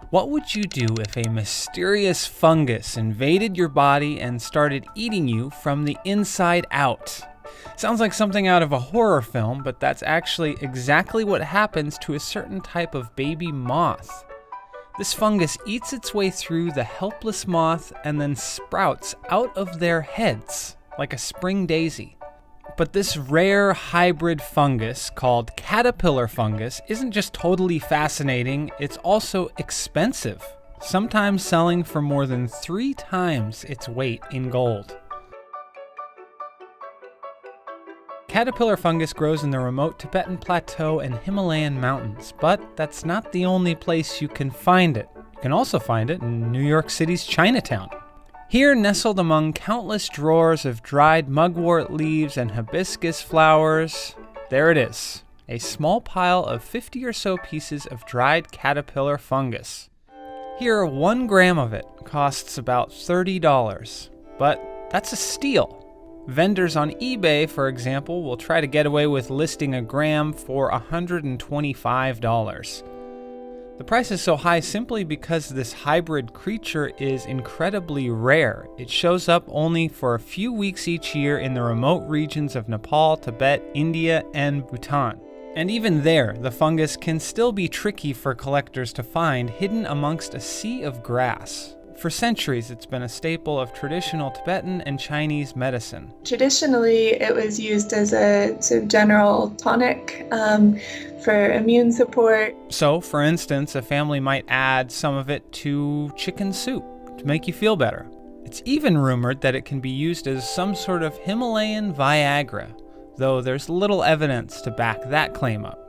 What would you do if a mysterious fungus invaded your body and started eating you from the inside out? Sounds like something out of a horror film, but that's actually exactly what happens to a certain type of baby moth. This fungus eats its way through the helpless moth and then sprouts out of their heads like a spring daisy. But this rare hybrid fungus called caterpillar fungus isn't just totally fascinating, it's also expensive, sometimes selling for more than 3 times its weight in gold. Caterpillar fungus grows in the remote Tibetan Plateau and Himalayan mountains, but that's not the only place you can find it. You can also find it in New York City's Chinatown. Here, nestled among countless drawers of dried mugwort leaves and hibiscus flowers, there it is, a small pile of 50 or so pieces of dried caterpillar fungus. Here, 1 gram of it costs about $30, but that's a steal. Vendors on eBay, for example, will try to get away with listing a gram for $125. The price is so high simply because this hybrid creature is incredibly rare. It shows up only for a few weeks each year in the remote regions of Nepal, Tibet, India, and Bhutan. And even there, the fungus can still be tricky for collectors to find, hidden amongst a sea of grass. For centuries, it's been a staple of traditional Tibetan and Chinese medicine. Traditionally, it was used as a sort of general tonic for immune support. So, for instance, a family might add some of it to chicken soup to make you feel better. It's even rumored that it can be used as some sort of Himalayan Viagra, though there's little evidence to back that claim up.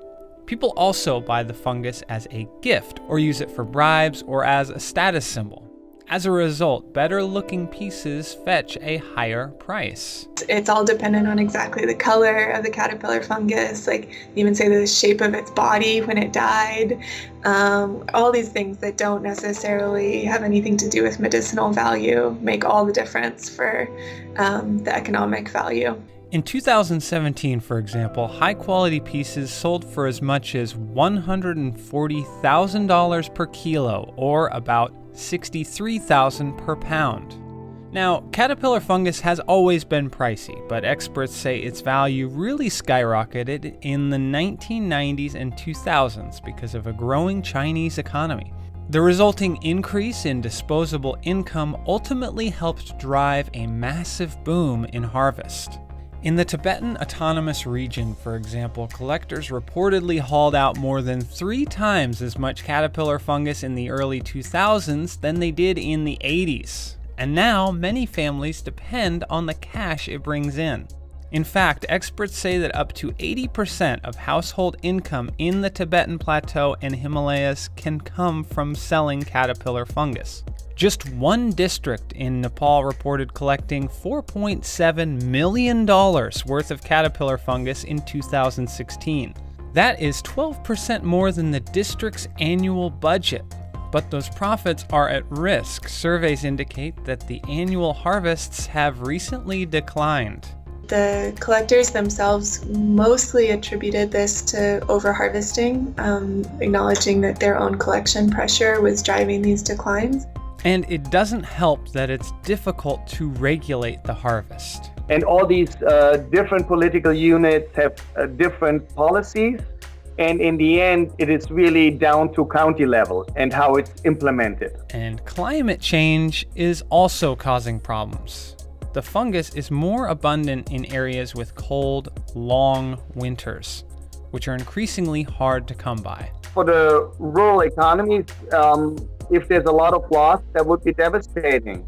People also buy the fungus as a gift or use it for bribes or as a status symbol. As a result, better-looking pieces fetch a higher price. It's all dependent on exactly the color of the caterpillar fungus, like even say the shape of its body when it died. All these things that don't necessarily have anything to do with medicinal value make all the difference for the economic value. In 2017, for example, high-quality pieces sold for as much as $140,000 per kilo, or about $63,000 per pound. Now, caterpillar fungus has always been pricey, but experts say its value really skyrocketed in the 1990s and 2000s because of a growing Chinese economy. The resulting increase in disposable income ultimately helped drive a massive boom in harvest. In the Tibetan Autonomous Region, for example, collectors reportedly hauled out more than 3 times as much caterpillar fungus in the early 2000s than they did in the 80s. And now, many families depend on the cash it brings in. In fact, experts say that up to 80% of household income in the Tibetan Plateau and Himalayas can come from selling caterpillar fungus. Just one district in Nepal reported collecting $4.7 million worth of caterpillar fungus in 2016. That is 12% more than the district's annual budget. But those profits are at risk. Surveys indicate that the annual harvests have recently declined. The collectors themselves mostly attributed this to overharvesting, acknowledging that their own collection pressure was driving these declines. And it doesn't help that it's difficult to regulate the harvest. And all these different political units have different policies. And in the end, it is really down to county level and how it's implemented. And climate change is also causing problems. The fungus is more abundant in areas with cold, long winters, which are increasingly hard to come by. For the rural economies, if there's a lot of loss, that would be devastating.